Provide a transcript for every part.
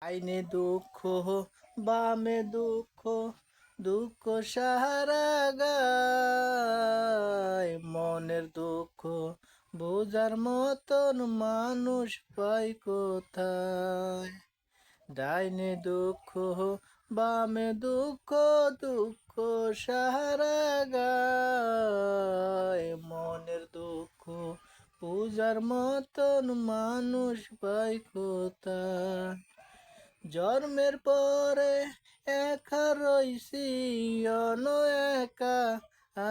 ডাইনে দুঃখ বামে দুঃখ, দুঃখ সাহারা গায়। মনের দুঃখ বোঝার মতন মানুষ পাই কোথায়? ডাইনে দুঃখ বামে দুঃখ, দুঃখ সাহারা গায়। মনের দুঃখ পূজার মতন মানুষ পাই কোথায়? জন্মের পরে একা রইছি অন একা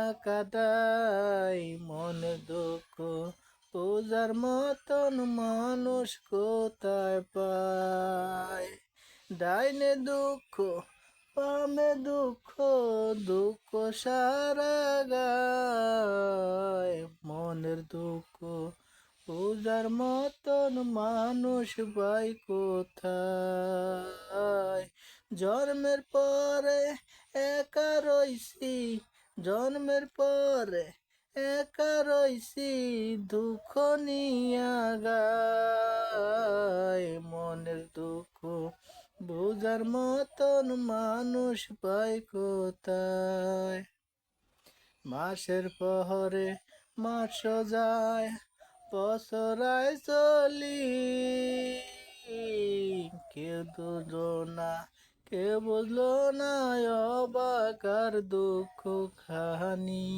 একাদাই। মনের দুঃখ পূজার মতন মানুষ কোথায় পায়? ডাইনে দুঃখ বামে দুঃখ, দুঃখ সারা গায়। মনের দুঃখ পূজার মতন মানুষ পাই কোথায়? জন্মের পরে একা রইছি, জন্মের পরে একা রইছি, দুঃখ নিয়া গায়। মনের দুঃখ বোঝার মতন মানুষ পাই কোথায়? মাসের পহরে মাস যায়, বছরায় চলি, কেউ বুঝলো না, কেউ বুঝলো না অবাকার দুঃখ খানি।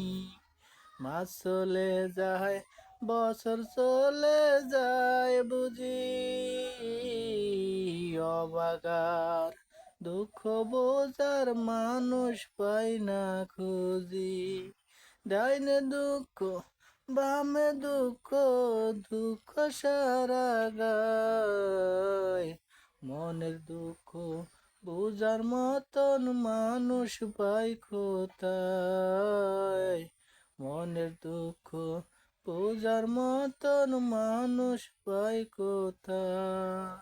মাস চলে যায়, বছর চলে যায় বুঝি, অবাকার দুঃখ বোঝার মানুষ পাই না খুঁজি। ডাইনে দুঃখ বামে দুঃখ, দুঃখ সারা গায়। মনের দুঃখ বুঝার মতন মানুষ পাই কোথায়? মনের দুঃখ বুঝার মতন মানুষ পাই কোথায়?